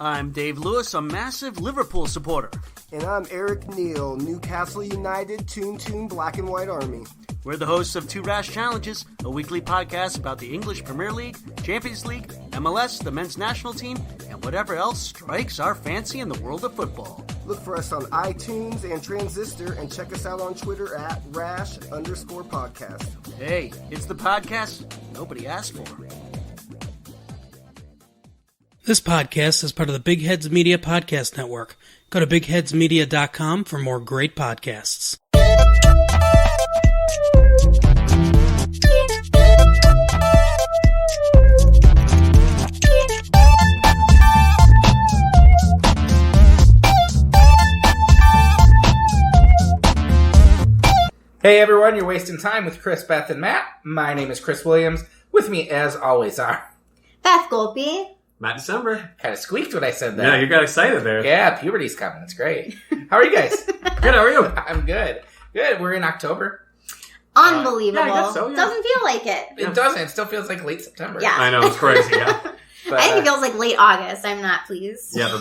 I'm Dave Lewis, a massive Liverpool supporter. And I'm Eric Neal, Newcastle United, Toon Black and White Army. We're the hosts of Two Rash Challenges, a weekly podcast about the English Premier League, Champions League, MLS, the men's national team, and whatever else strikes our fancy in the world of football. Look for us on iTunes and Transistor, and check us out on Twitter at @rash_podcast. Hey, it's the podcast nobody asked for. This podcast is part of the Big Heads Media Podcast Network. Go to bigheadsmedia.com for more great podcasts. Hey everyone, you're wasting time with Chris, Beth, and Matt. My name is Chris Williams. With me, as always, are Beth Golpe. Matt December. Kind of squeaked when I said that. Yeah, you got excited there. Yeah, puberty's coming. It's great. How are you guys? Good, how are you? I'm good. Good. We're in October. Unbelievable. Yeah, I guess so, yeah. Doesn't feel like it. It doesn't. It still feels like late September. Yeah. I know, it's crazy, yeah. But, I think it feels like late August. I'm not pleased. Yeah,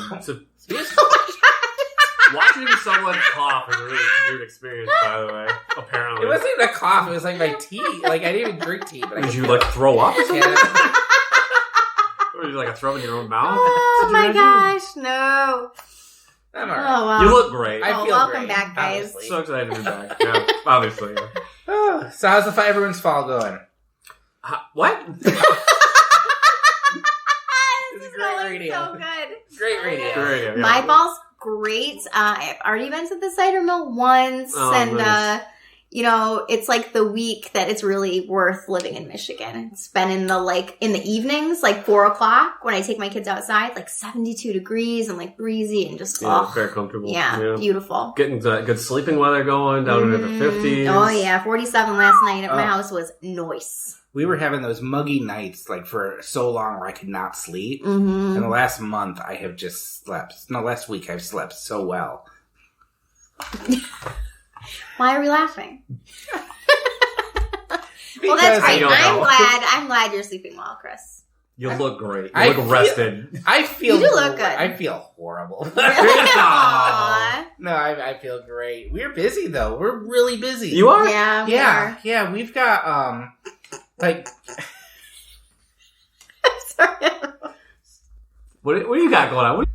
watching someone cough is a really weird experience, by the way, apparently. it wasn't even a cough. It was like my tea. Like, I didn't even drink tea. But Did you, like, throw up or something? Yeah. Or did you, like, throw in your own mouth? Oh my gosh, no. I'm all Oh, right. wow. You look great. I Oh, feel welcome great, back, guys. obviously. So excited to be back. Yeah, obviously. Oh, so how's the everyone's fall going? What? This It's is great going radio. so good. Great radio. Great, yeah. My fall's great. I've already been to the cider mill once, Oh, and nice. it's like the week that it's really worth living in Michigan. It's been in the evenings, like 4:00 when I take my kids outside, like 72 degrees and like breezy and just Very comfortable. yeah, beautiful. Getting good sleeping weather going, down into the 50s. Oh yeah, 47 last night at my Oh. house was nice. We were having those muggy nights, like, for so long where I could not sleep. Mm-hmm. And the last month, I have just slept. No, last week, I've slept so well. Why are we laughing? Well, Because that's I great. don't know. I'm glad you're sleeping well, Chris. You look great. I You look feel- rested. I feel You do look good. I feel horrible. Aw. No, I feel great. We're busy though. We're really busy. You are? Yeah, we Yeah, are. yeah. We've got like Sorry. What do you got going on?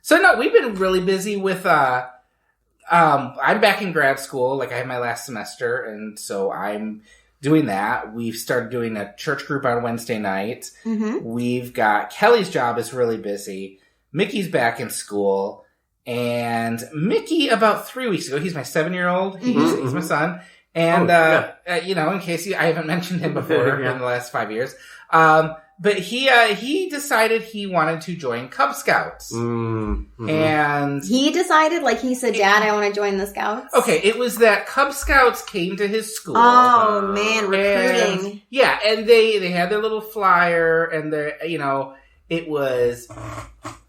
so. No, we've been really busy with I'm back in grad school. Like, I have my last semester, and so I'm doing that. We've started doing a church group on Wednesday night. Mm-hmm. We've got Kelly's job is really busy. Mickey's back in school. And Mickey, about 3 weeks ago, he's my 7-year-old. He's Mhm. my son. And, in case I haven't mentioned him before Yeah. in the last 5 years. But he decided he wanted to join Cub Scouts. Mm-hmm. And He decided, like, he said, Dad, I want to join the Scouts. okay, it was that Cub Scouts came to his school. Oh, man, recruiting. And, yeah, and they had their little flyer, and it was,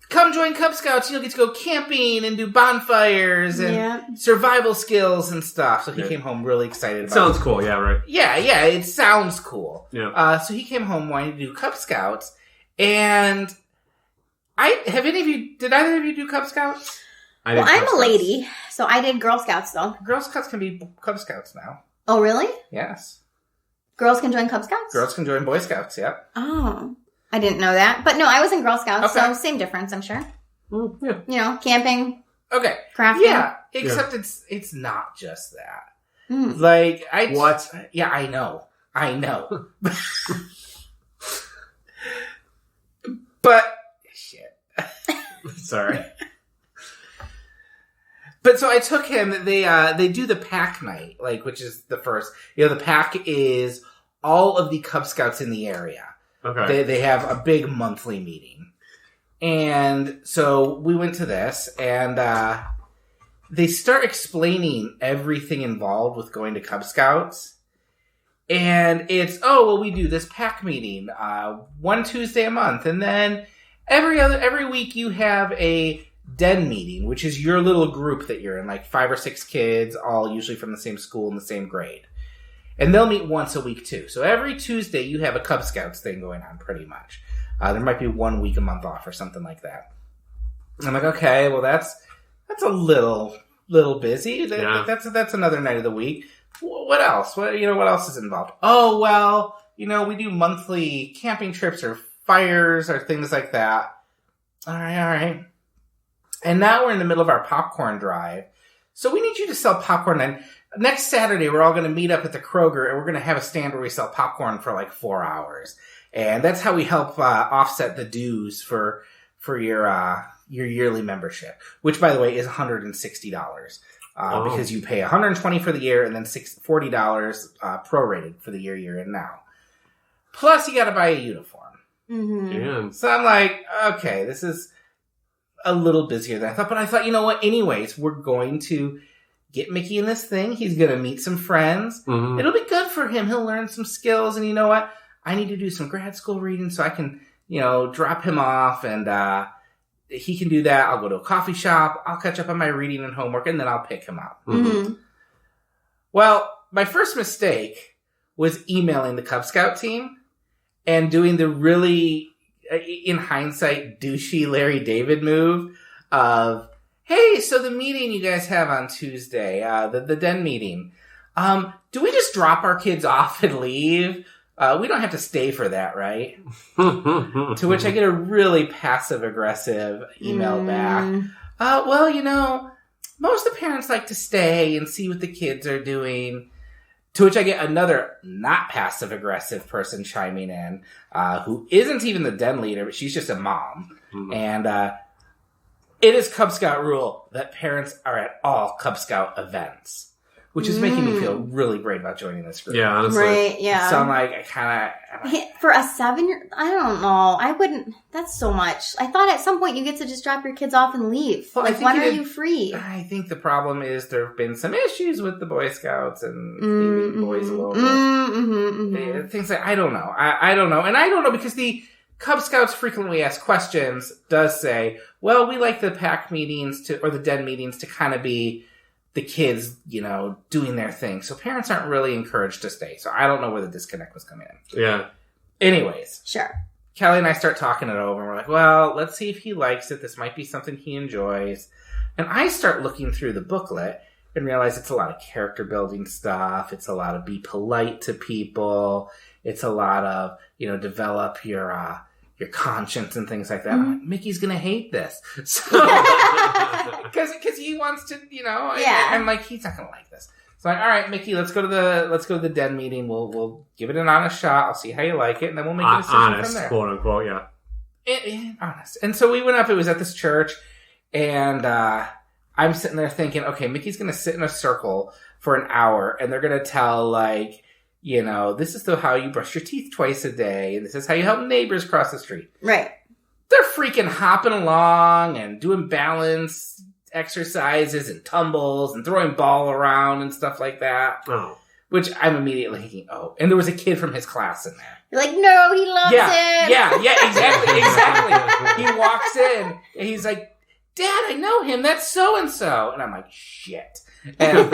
come join Cub Scouts, you'll get to go camping and do bonfires and Yeah. survival skills and stuff. So he Yeah. came home really excited about Sounds cool, yeah, right. Yeah, it sounds cool. Yeah. So he came home wanting to do Cub Scouts, and did either of you do Cub Scouts? I Well, did I'm Cub a Scouts. lady, so I did Girl Scouts, though. Girl Scouts can be Cub Scouts now. Oh, really? Yes. Girls can join Cub Scouts? Girls can join Boy Scouts, yep. Oh. I didn't know that. But no, I was in Girl Scouts, Okay. so same difference, I'm sure. Yeah. Camping, Okay. crafting. Yeah, except it's not just that. Mm. Like, What? Yeah, I know. But shit. Sorry. But so I took him. They do the pack night, like, which is the first. The pack is all of the Cub Scouts in the area. Okay. They have a big monthly meeting, and so we went to this, and they start explaining everything involved with going to Cub Scouts. And it's, we do this pack meeting, one Tuesday a month. And then every week you have a den meeting, which is your little group that you're in, like 5 or 6 kids, all usually from the same school in the same grade. And they'll meet once a week too. So every Tuesday you have a Cub Scouts thing going on pretty much. There might be 1 week a month off or something like that. I'm like, okay, well, that's a little busy. Yeah. That's another night of the week. What else? What else is involved? Oh, well, we do monthly camping trips or fires or things like that. All right. And now we're in the middle of our popcorn drive. So we need you to sell popcorn. And next Saturday, we're all going to meet up at the Kroger and we're going to have a stand where we sell popcorn for like 4 hours. And that's how we help offset the dues for your yearly membership, which, by the way, is $160. Because you pay $120 for the year and then $40 prorated for the year you're in now. Plus, you got to buy a uniform. Mm-hmm. Yeah. So I'm like, okay, this is a little busier than I thought. But I thought, you know what? Anyways, we're going to get Mickey in this thing. He's going to meet some friends. Mm-hmm. It'll be good for him. He'll learn some skills. And you know what? I need to do some grad school reading so I can, drop him off and he can do that. I'll go to a coffee shop. I'll catch up on my reading and homework, and then I'll pick him up. Mm-hmm. Well, my first mistake was emailing the Cub Scout team and doing the really, in hindsight, douchey Larry David move of, hey, so the meeting you guys have on Tuesday, the den meeting, do we just drop our kids off and leave? We don't have to stay for that, right? To which I get a really passive-aggressive email back. Well, most of the parents like to stay and see what the kids are doing. To which I get another not passive-aggressive person chiming in, who isn't even the den leader, but she's just a mom. Mm-hmm. And it is Cub Scout rule that parents are at all Cub Scout events. Which is making me feel really great about joining this group. Yeah, honestly. Right, yeah. So I'm like, For a 7-year, I don't know. I wouldn't, that's so much. I thought at some point you get to just drop your kids off and leave. Well, when are you free? I think the problem is there have been some issues with the Boy Scouts and leaving boys alone. Things like, I don't know. I don't know. And I don't know because the Cub Scouts frequently asked questions does say, well, we like the pack meetings or the den meetings to kind of be the kids, doing their thing. So parents aren't really encouraged to stay. So I don't know where the disconnect was coming in. Yeah. Anyways. Sure. Kelly and I start talking it over. And we're like, well, let's see if he likes it. This might be something he enjoys. And I start looking through the booklet and realize it's a lot of character building stuff. It's a lot of be polite to people. It's a lot of, develop your conscience and things like that. I'm like, Mickey's gonna hate this. So, because he wants to, Yeah. I'm like, he's not gonna like this. So I'm like, all right, Mickey, let's go to the den meeting. We'll give it an honest shot. I'll see how you like it, and then we'll make a decision honest, from there. quote unquote, yeah. Honest. And so we went up. It was at this church, and I'm sitting there thinking, okay, Mickey's gonna sit in a circle for an hour, and they're gonna tell this is how you brush your teeth twice a day, and this is how you help neighbors cross the street. Right. They're freaking hopping along and doing balance exercises and tumbles and throwing ball around and stuff like that. Oh. Which I'm immediately thinking, and there was a kid from his class in there. You're like, no, he loves it. Yeah, exactly. He walks in and he's like, Dad, I know him. That's so-and-so. And I'm like, shit. And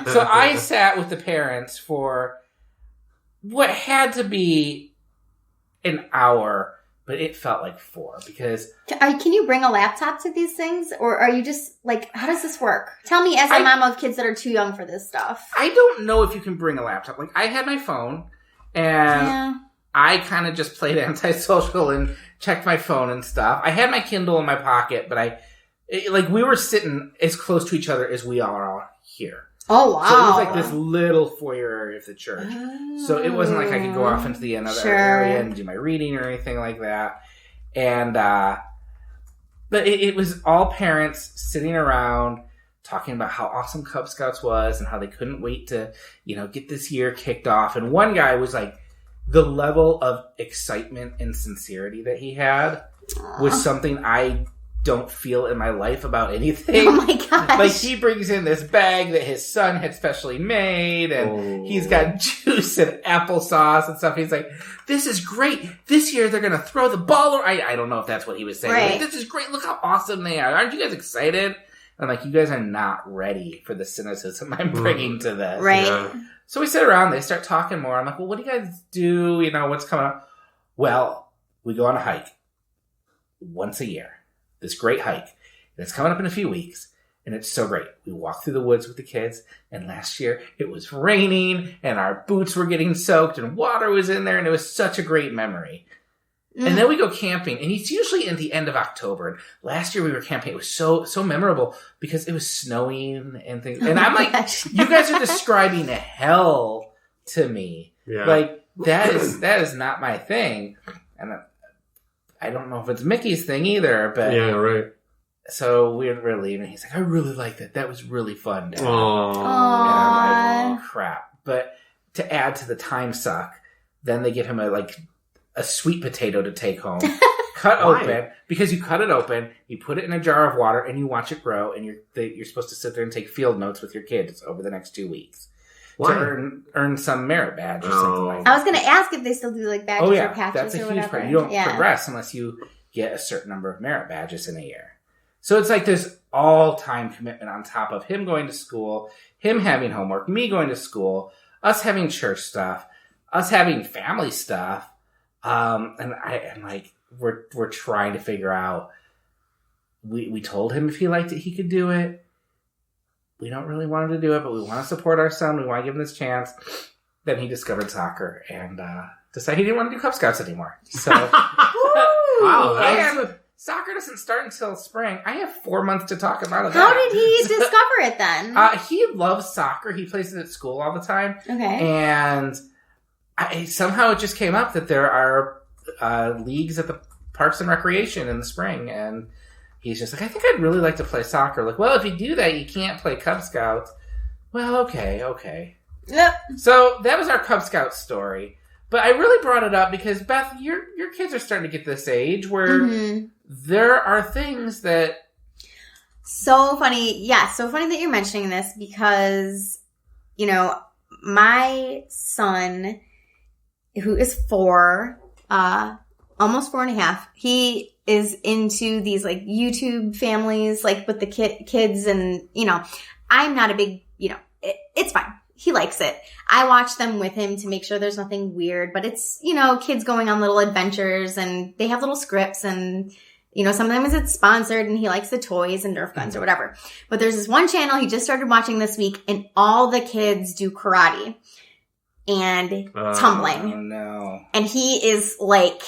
so I sat with the parents for what had to be an hour, but it felt like 4 because... Can you bring a laptop to these things? Or are you just, how does this work? Tell me as a mom of kids that are too young for this stuff. I don't know if you can bring a laptop. I had my phone, and I kind of just played antisocial and checked my phone and stuff. I had my Kindle in my pocket, but we were sitting as close to each other as we are here. Oh, wow. So it was like this little foyer area of the church. Oh. So it wasn't like I could go off into the another area and do my reading or anything like that. And, but it was all parents sitting around talking about how awesome Cub Scouts was and how they couldn't wait to, get this year kicked off. And one guy was like, the level of excitement and sincerity that he had was something I don't feel in my life about anything. Oh my gosh. He brings in this bag that his son had specially made, and he's got juice and applesauce and stuff. He's like, this is great. This year they're going to throw the ball. I don't know if that's what he was saying. Right. This is great. Look how awesome they are. Aren't you guys excited? I'm like, you guys are not ready for the cynicism I'm bringing to this. Right. Yeah. So we sit around. They start talking more. I'm like, well, what do you guys do? What's coming up? Well, we go on a hike once a year. This great hike. It's coming up in a few weeks. And it's so great. We walked through the woods with the kids, and last year it was raining, and our boots were getting soaked, and water was in there, and it was such a great memory. And then we go camping, and it's usually in the end of October. And last year we were camping. It was so memorable because it was snowing and things. And I'm like, you guys are describing hell to me. Yeah. Like, that is not my thing. And I don't know if it's Mickey's thing either, but... Yeah, right. So we're leaving. He's like, I really liked it. That was really fun, Dad. Aww. And I'm like, oh, crap. But to add to the time suck, then they give him a sweet potato to take home. Cut open. Because you cut it open, you put it in a jar of water, and you watch it grow, and you're supposed to sit there and take field notes with your kids over the next 2 weeks. Why? To earn some merit badge or something like that. I was going to ask if they still do like badges or patches that's a or huge whatever. part. You don't progress unless you get a certain number of merit badges in a year. So it's like there's all-time commitment on top of him going to school, him having homework, me going to school, us having church stuff, us having family stuff. And I'm like, we're trying to figure out. We told him if he liked it, he could do it. We don't really want him to do it, but we want to support our son. We want to give him this chance. Then he discovered soccer and decided he didn't want to do Cub Scouts anymore. So, wow, and soccer doesn't start until spring. I have 4 months to talk about it. How did he discover it then? He loves soccer. He plays it at school all the time. Okay. And somehow it just came up that there are leagues at the Parks and Recreation in the spring. And he's just like, I think I'd really like to play soccer. Like, well, if you do that, you can't play Cub Scouts. Well, okay. Yep. So that was our Cub Scout story. But I really brought it up because, Beth, your kids are starting to get this age where there are things that... So funny. Yeah, so funny that you're mentioning this because, my son, who is 4, almost 4.5, he is into these, YouTube families, with the kids and, I'm not a big, it's fine. He likes it. I watch them with him to make sure there's nothing weird, but it's, kids going on little adventures and they have little scripts and, sometimes it's sponsored and he likes the toys and Nerf guns or whatever. But there's this one channel he just started watching this week and all the kids do karate and tumbling. Oh, no. And he is like,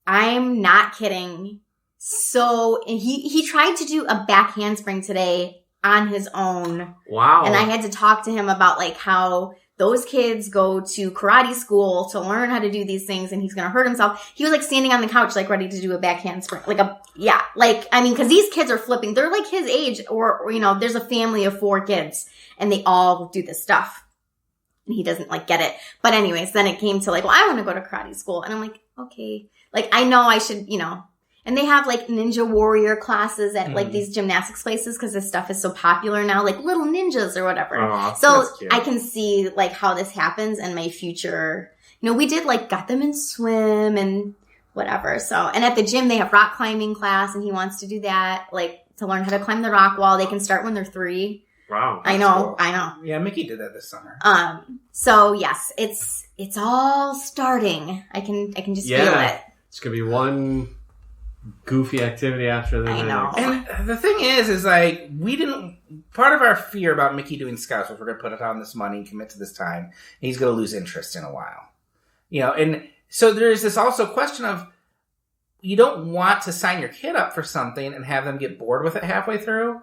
I'm not kidding. So, and he tried to do a back handspring today on his own. Wow. And I had to talk to him about how those kids go to karate school to learn how to do these things and he's going to hurt himself. He was standing on the couch, ready to do a back handspring. Cause these kids are flipping. They're his age or there's a family of 4 kids and they all do this stuff. And he doesn't get it. But anyways, then it came to well, I want to go to karate school. And I'm like, okay. I know I should, and they have ninja warrior classes at these gymnastics places because this stuff is so popular now, little ninjas or whatever. Oh, so I can see how this happens in my future. We did got them in swim and whatever. So, and at the gym they have rock climbing class and he wants to do that, to learn how to climb the rock wall. They can start when they're 3. Wow. I know. Yeah, Mickey did that this summer. So yes, it's all starting. I can just feel it. It's going to be one goofy activity after the I know. And the thing is we didn't... Part of our fear about Mickey doing Scouts was we're going to put it on this money and commit to this time, and he's going to lose interest in a while. And so there's this also question of you don't want to sign your kid up for something and have them get bored with it halfway through,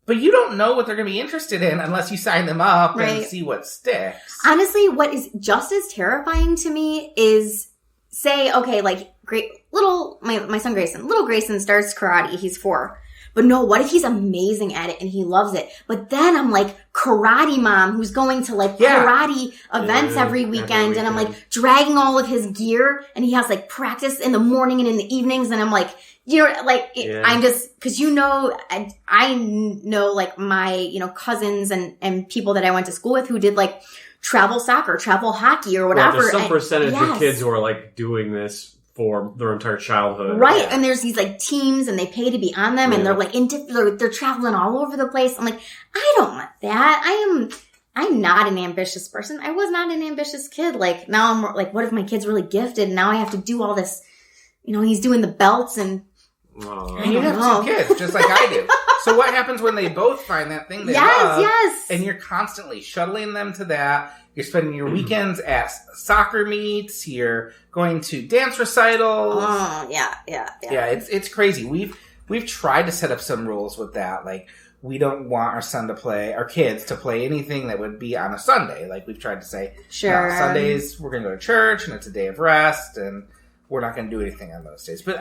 but you don't know what they're going to be interested in unless you sign them up and see what sticks. Honestly, what is just as terrifying to me is say, okay, great little, my son Grayson, little Grayson starts karate. He's 4. But no, what if he's amazing at it and he loves it? But then I'm karate mom who's going to karate events every weekend. And I'm dragging all of his gear and he has practice in the morning and in the evenings. And I'm I'm just, cause I know my, cousins and people that I went to school with who did travel soccer, travel hockey or whatever. Well, there's some percentage of kids who are doing this for their entire childhood. Right. Yeah. And there's these teams and they pay to be on them and they're they're traveling all over the place. I'm I don't want that. I'm not an ambitious person. I was not an ambitious kid. Now I'm more what if my kid's really gifted and now I have to do all this, he's doing the belts and And you have 2 kids, just like I do. So what happens when they both find that thing they love? Yes. And you're constantly shuttling them to that. You're spending your weekends at soccer meets. You're going to dance recitals. Oh, yeah. Yeah, it's crazy. We've tried to set up some rules with that. Like, we don't want our kids to play anything that would be on a Sunday. Like, we've tried to say, sure, no, Sundays we're going to go to church and it's a day of rest and we're not going to do anything on those days. But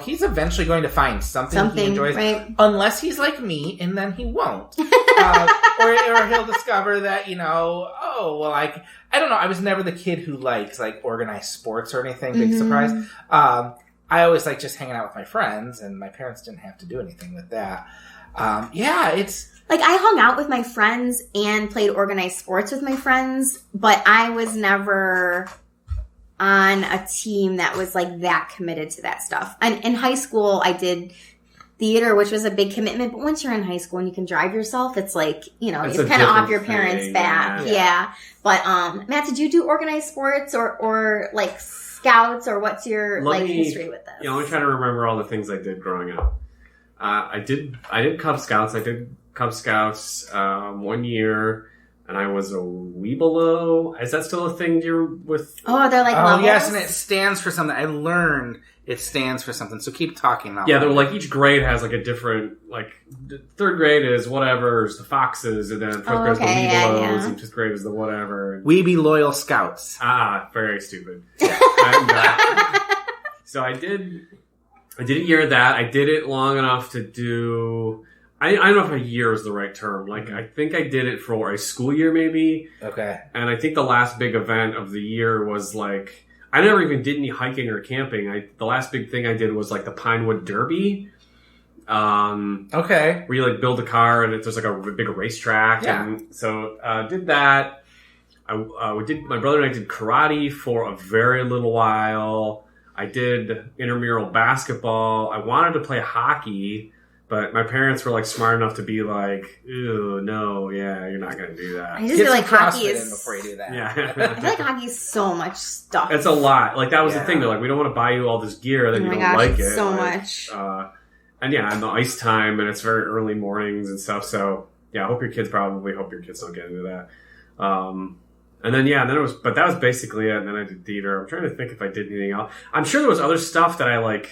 he's eventually going to find something he enjoys, right? Unless he's like me, and then he won't. Or he'll discover that, I don't know. I was never the kid who likes like organized sports or anything. Big surprise. I always like just hanging out with my friends, and my parents didn't have to do anything with that. It's like I hung out with my friends and played organized sports with my friends, but I was never on a team that was like that committed to that stuff. And in high school, I did theater, which was a big commitment. But once you're in high school and you can drive yourself, it's like, it's kind of off your parents' back. Yeah. But Matt, did you do organized sports or like scouts, or what's your history with this? I'm trying to remember all the things I did growing up. I did Cub Scouts. I did Cub Scouts 1 year. And I was a Weebelo. Is that still a thing you're with? Oh, they're like levels? Yes, and it stands for something. I learned it stands for something. So keep talking about they're like each grade has like a different, like third grade is whatever, is the Foxes, and then fourth grade is the Weebelos, and fifth grade is the whatever. Weebie Loyal Scouts. Very stupid. And, so I did a year of that. I did it long enough to do... I don't know if a year is the right term. Like, I think I did it for a school year, maybe. Okay. And I think the last big event of the year was, like... I never even did any hiking or camping. The last big thing I did was, like, the Pinewood Derby. Okay. Where you, like, build a car and there's, like, a big racetrack. Yeah. And so, did that. My brother and I did karate for a very little while. I did intramural basketball. I wanted to play hockey. But my parents were like smart enough to be like, "Ew, no, you're not going to do that." I just feel like hockey is before you do that. Yeah, I feel like hockey is so much stuff. It's a lot. Like that was the thing. They're like, "We don't want to buy you all this gear, then you don't like it." So much. And the ice time, and it's very early mornings and stuff. So I hope your kids don't get into that. And then then it was, but that was basically it. And then I did theater. I'm trying to think if I did anything else. I'm sure there was other stuff that I like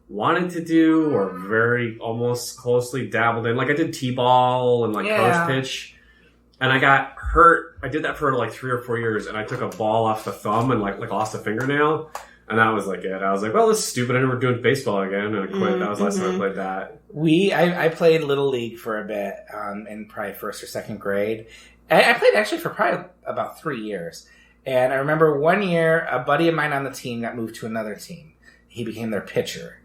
wanted to do or very almost closely dabbled in. Like I did t-ball and like post pitch, and I got hurt. I did that for like 3 or 4 years, and I took a ball off the thumb and like lost a fingernail, and that was like it. I was like, well, this is stupid. I never doing baseball again, and I quit. That was the last time I played that. I played Little League for a bit in probably first or second grade. I played actually for probably about 3 years, and I remember 1 year a buddy of mine on the team got moved to another team. He became their pitcher.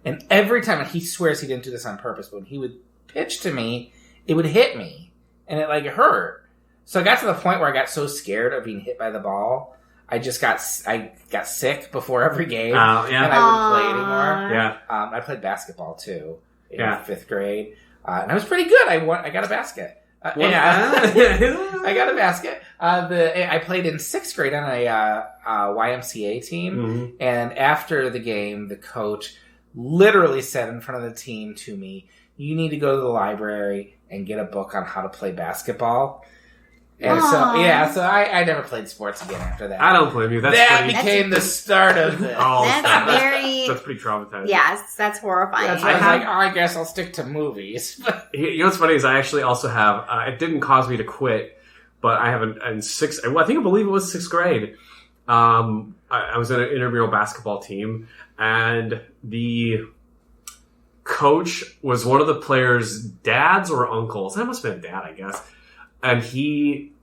And every time, and he swears he didn't do this on purpose, but when he would pitch to me, it would hit me. And it like hurt. So I got to the point where I got so scared of being hit by the ball, I got sick before every game. And I wouldn't play anymore. Yeah. I played basketball too in 5th grade. And I was pretty good. I got a basket. I got a basket. I played in 6th grade on a YMCA team. And after the game, the coach literally said in front of the team to me, "You need to go to the library and get a book on how to play basketball." And so I never played sports again after that. I don't blame you. That became the start of this. That's pretty traumatizing. Yes, that's horrifying. That's why I was like, I guess I'll stick to movies. You know what's funny is I actually also have, it didn't cause me to quit, but I have I believe it was 6th grade. I was in an intramural basketball team, and the coach was one of the players' dads or uncles. That must have been a dad, I guess. And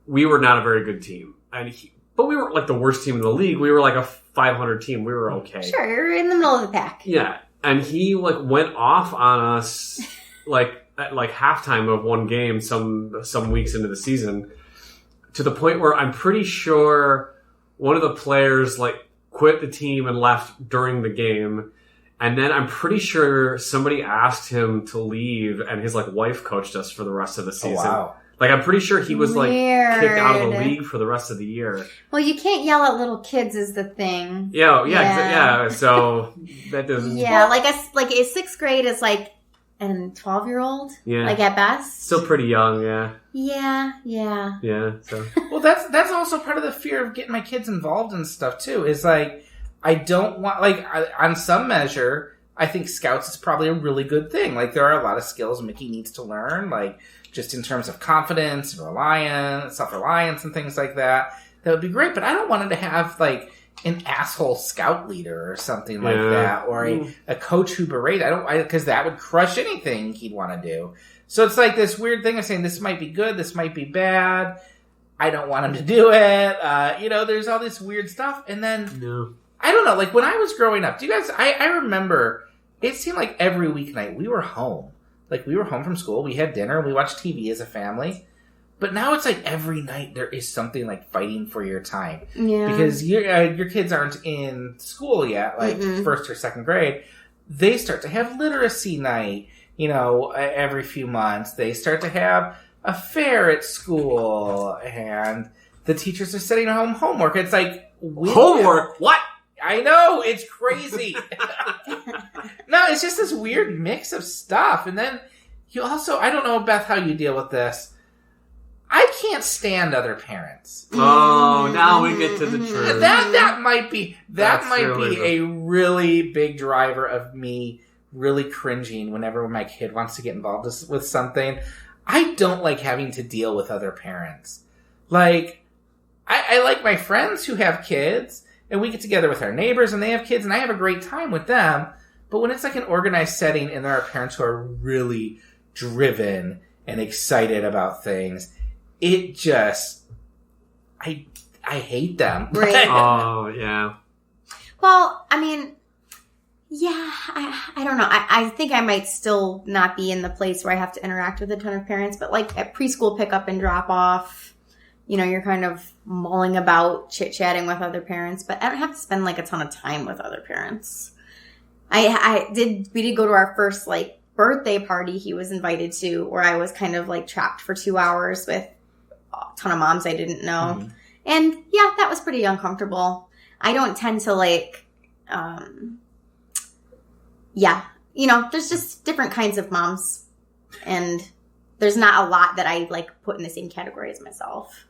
we were not a very good team. But we were like the worst team in the league. We were like a 500 team. We were okay. Sure, you're in the middle of the pack. Yeah. And he like went off on us like at like halftime of one game some weeks into the season, to the point where I'm pretty sure one of the players like quit the team and left during the game. And then I'm pretty sure somebody asked him to leave, and his like wife coached us for the rest of the season. Oh, wow. Like, I'm pretty sure he was, like, Weird. kicked out of the league for the rest of the year. Well, you can't yell at little kids is the thing. Yeah. So that doesn't. Yeah, like a sixth grade is like a 12-year-old. Yeah. Like at best. Still pretty young. Yeah. Yeah. So. Well, that's also part of the fear of getting my kids involved in stuff too. Is like I don't want on some measure. I think Scouts is probably a really good thing. Like there are a lot of skills Mickey needs to learn. Like. Just in terms of confidence, self-reliance, and things like that. That would be great, but I don't want him to have, like, an asshole scout leader or something like that, or a coach who berates. Because that would crush anything he'd want to do. So it's like this weird thing of saying, this might be good, this might be bad. I don't want him to do it. There's all this weird stuff. And then, I don't know, like, when I was growing up, I remember, it seemed like every weeknight we were home. Like, we were home from school, we had dinner, we watched TV as a family. But now it's like every night there is something like fighting for your time. Yeah. Because your kids aren't in school yet, like first or second grade. They start to have literacy night, every few months. They start to have a fair at school. And the teachers are sending home homework. It's like... Homework? What? I know, it's crazy. No, it's just this weird mix of stuff. And then you also, I don't know, Beth, how you deal with this. I can't stand other parents. Oh, now we get to the truth. That might be really a really big driver of me really cringing whenever my kid wants to get involved with something. I don't like having to deal with other parents. Like, I like my friends who have kids. And we get together with our neighbors and they have kids and I have a great time with them. But when it's like an organized setting and there are parents who are really driven and excited about things, it just, I hate them. Right. Oh, yeah. Well, I mean, yeah, I don't know. I think I might still not be in the place where I have to interact with a ton of parents. But like at preschool pickup and drop off, you're kind of mulling about, chit-chatting with other parents, but I don't have to spend like a ton of time with other parents. We did go to our first like birthday party he was invited to, where I was kind of like trapped for 2 hours with a ton of moms I didn't know. Mm-hmm. And yeah, that was pretty uncomfortable. I don't tend to like, there's just different kinds of moms, and there's not a lot that I like put in the same category as myself.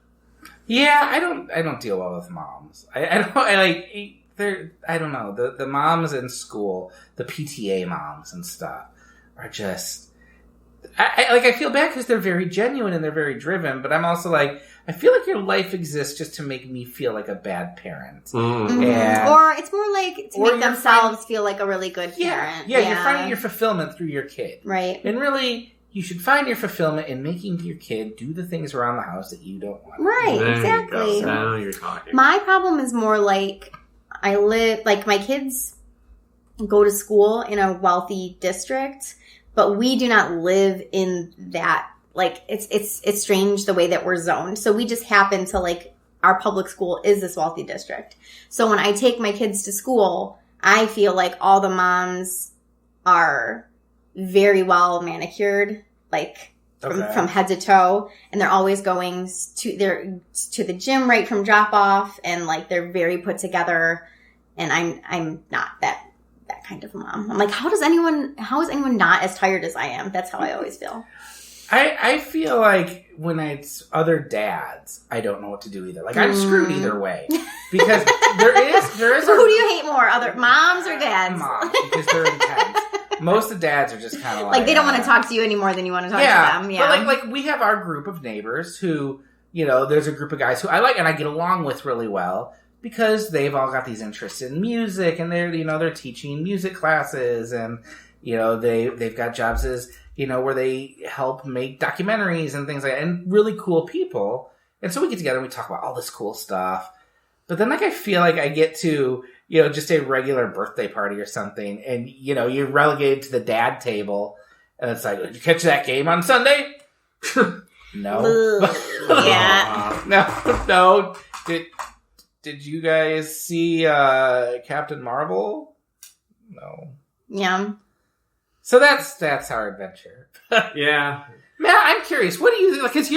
Yeah, I don't deal well with moms. I don't know. The moms in school, the PTA moms and stuff are just, I feel bad because they're very genuine and they're very driven, but I'm also like, I feel like your life exists just to make me feel like a bad parent. Mm-hmm. Or it's more like to make themselves feel like a really good parent. Yeah, you're finding your fulfillment through your kid. Right. And really, you should find your fulfillment in making your kid do the things around the house that you don't want. Right, there exactly. You go. Now you're talking. My problem is more like my kids go to school in a wealthy district, but we do not live in that. Like, it's strange the way that we're zoned. So we just happen to like, our public school is this wealthy district. So when I take my kids to school, I feel like all the moms are very well manicured, like from head to toe, and they're always going to the gym right from drop off, and like they're very put together. And I'm not that kind of a mom. I'm like, how is anyone not as tired as I am? That's how I always feel. I feel like when it's other dads, I don't know what to do either. Like, I'm screwed either way. Because there is So who do you hate more, other moms or dads? Moms, because they're intense. Most of the dads are just kind of like... they don't want to talk to you any more than you want to talk to them. Yeah, but like we have our group of neighbors who, there's a group of guys who I like and I get along with really well because they've all got these interests in music and they're teaching music classes and, they've got jobs as... where they help make documentaries and things like that, and really cool people. And so we get together and we talk about all this cool stuff. But then, I feel like I get to, just a regular birthday party or something, and, you're relegated to the dad table, and it's like, did you catch that game on Sunday? No. Yeah. No. Did you guys see Captain Marvel? No. Yeah. So that's our adventure. Yeah. Matt, I'm curious. What do you think? Because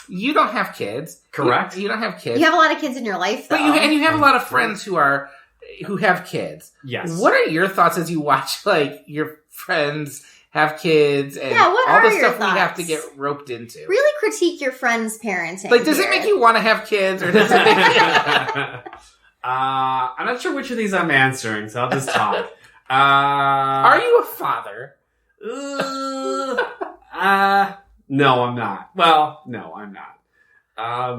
you don't have kids, correct? You don't have kids. You have a lot of kids in your life, though. But you have a lot of friends who have kids. Yes. What are your thoughts as you watch like your friends have kids and what all are the your stuff we have thoughts? to get roped into? Really critique your friends' parenting. Like, does it make you want to have kids, or does it make I'm not sure which of these I'm answering, so I'll just talk. Are you a father? No, I'm not. Well, no, I'm not. I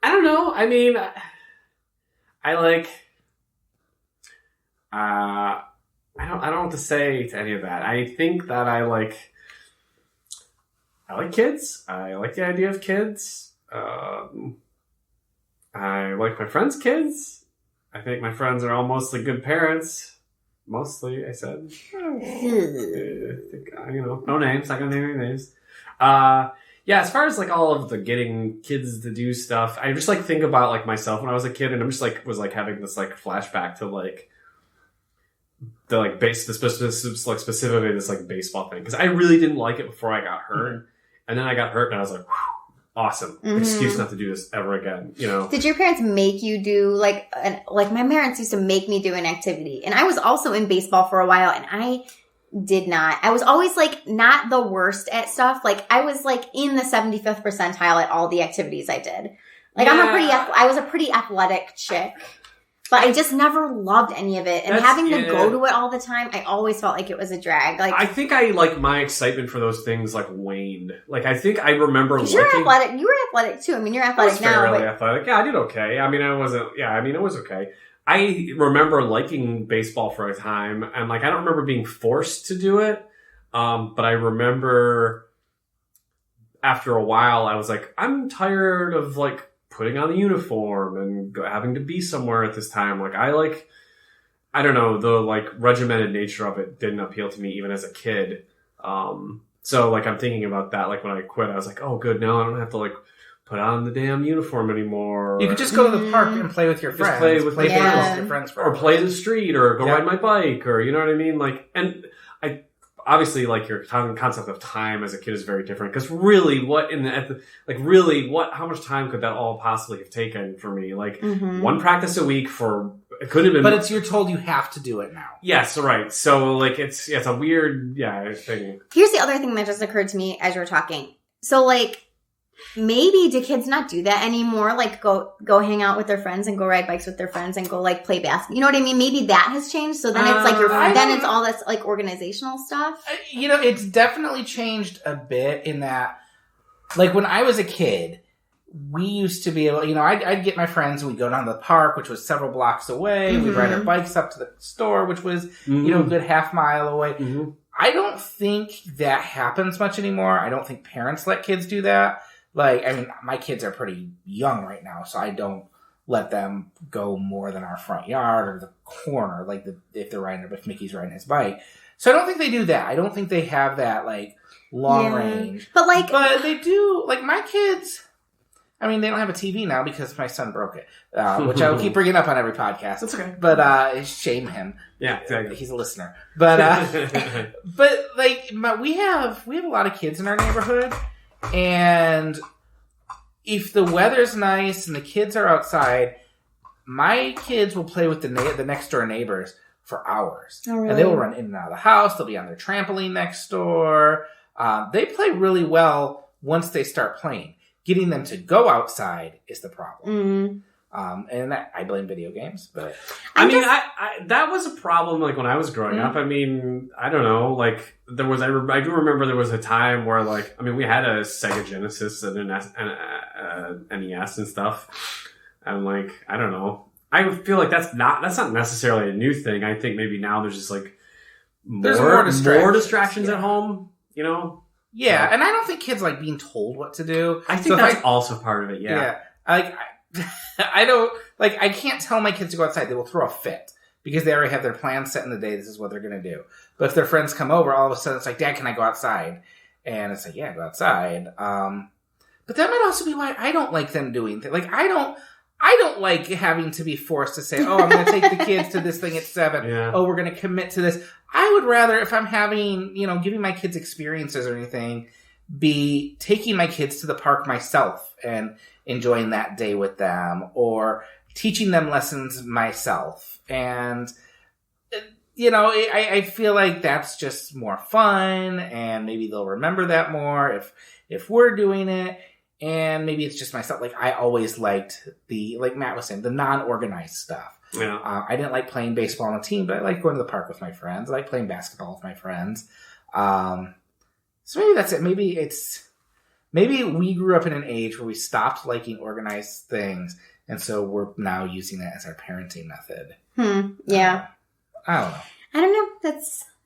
don't know. I mean, I like. I don't know what to say to any of that. I think that I like kids. I like the idea of kids. I like my friends' kids. I think my friends are all mostly good parents. Mostly, I said. No names. Not gonna name any names. Yeah, as far as like all of the getting kids to do stuff, I just like think about like myself when I was a kid, and I'm just like was like having this like flashback to like the like specifically this like baseball thing, because I really didn't like it before I got hurt, and then I got hurt, and I was like, whew, awesome excuse not to do this ever again. You know? Did your parents make you do like my parents used to make me do an activity, and I was also in baseball for a while, and I did not. I was always like not the worst at stuff. Like I was like in the 75th percentile at all the activities I did. Like I was a pretty athletic chick. But I just never loved any of it. And having to go to it all the time, I always felt like it was a drag. Like I think my excitement for those things like waned. Like I think I remember liking... You're athletic. You were athletic too. I mean, you're athletic now. I was fairly athletic. Yeah, I did okay. I mean, I wasn't... Yeah, I mean, it was okay. I remember liking baseball for a time. And like, I don't remember being forced to do it. But I remember after a while, I was like, I'm tired of like putting on the uniform and having to be somewhere at this time. Like I don't know, the like regimented nature of it didn't appeal to me even as a kid. So like I'm thinking about that. Like when I quit, I was like, oh good, now I don't have to like put on the damn uniform anymore. You could just go to the park and play with your friends. Play with your friends. Or play in the street or go ride my bike or, you know what I mean? Like, and I, obviously like your concept of time as a kid is very different. Cause really how much time could that all possibly have taken for me? Like one practice a week it could have been. But you're told you have to do it now. Yes, right. So like it's a weird, thing. Here's the other thing that just occurred to me as you were talking. So like, maybe do kids not do that anymore? Like go hang out with their friends and go ride bikes with their friends and go like play basketball. You know what I mean? Maybe that has changed. So then it's like it's all this like organizational stuff. You know, it's definitely changed a bit in that, like when I was a kid, we used to be able, you know, I'd get my friends and we'd go down to the park, which was several blocks away. We'd ride our bikes up to the store, which was, you know, a good half mile away. I don't think that happens much anymore. I don't think parents let kids do that. Like, I mean, my kids are pretty young right now, so I don't let them go more than our front yard or the corner, like if Mickey's riding his bike. So I don't think they do that. I don't think they have that, like, long range. But they do, like, my kids, I mean, they don't have a TV now because my son broke it, which I will keep bringing up on every podcast. That's okay. But, shame him. Yeah, exactly. He's a listener. But, like, we have a lot of kids in our neighborhood. And if the weather's nice and the kids are outside, my kids will play with the next door neighbors for hours. Oh, really? And they will run in and out of the house. They'll be on their trampoline next door. They play really well once they start playing. Getting them to go outside is the problem. And I blame video games, but I mean, that was a problem. Like when I was growing up, I mean, I don't know, like there was, I do remember there was a time where like, I mean, we had a Sega Genesis and an NES and stuff. And like, I don't know. I feel like that's not necessarily a new thing. I think maybe now there's just like more distractions at home, you know? Yeah. And I don't think kids like being told what to do. I think that's also part of it. Yeah. I can't tell my kids to go outside. They will throw a fit because they already have their plans set in the day. This is what they're going to do. But if their friends come over, all of a sudden it's like, Dad, can I go outside? And it's like, yeah, go outside. But that might also be why I don't like them doing things. Like, I don't like having to be forced to say, oh, I'm going to take the kids to this thing at 7. Yeah. Oh, we're going to commit to this. I would rather, if I'm having, you know, giving my kids experiences or anything, be taking my kids to the park myself and enjoying that day with them, or teaching them lessons myself. And, you know, I feel like that's just more fun, and maybe they'll remember that more if we're doing it. And maybe it's just myself. Like, I always liked like Matt was saying, the non-organized stuff. Yeah. I didn't like playing baseball on a team, but I like going to the park with my friends. I like playing basketball with my friends. So maybe that's it. Maybe we grew up in an age where we stopped liking organized things, and so we're now using that as our parenting method. Yeah. I don't know. I don't know.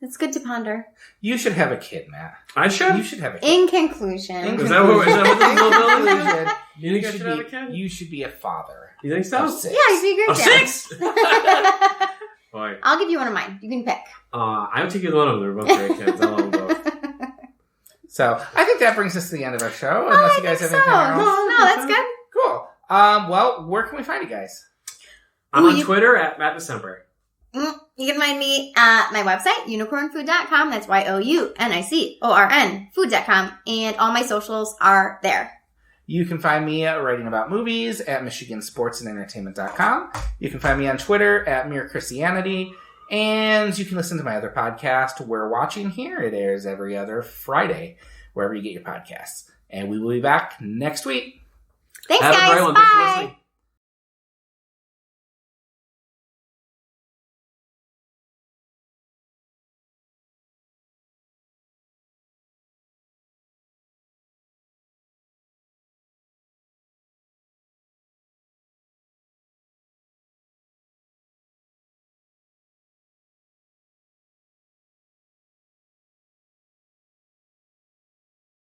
That's good to ponder. You should have a kid, Matt. I should. You should have a kid. In conclusion. Is that what this little building is? Conclusion, You think I should have a kid? You should be a father. You think so? Of 6. Yeah, you'd be a great Of dad. 6? Boy. I'll give you one of mine. You can pick. I would take either one of them. They're both great kids. I love them both. So I think that brings us to the end of our show. Unless you guys have anything else. No, that's good. Cool. Well, where can we find you guys? I'm on Twitter at Matt December. You can find me at my website, unicornfood.com. That's YOUNICORN, food.com. And all my socials are there. You can find me writing about movies at michigansportsandentertainment.com. You can find me on Twitter at Mere Christianity. And you can listen to my other podcast, We're Watching Here. It airs every other Friday, wherever you get your podcasts. And we will be back next week. Thanks, Have a guys. great one. Bye. Thanks for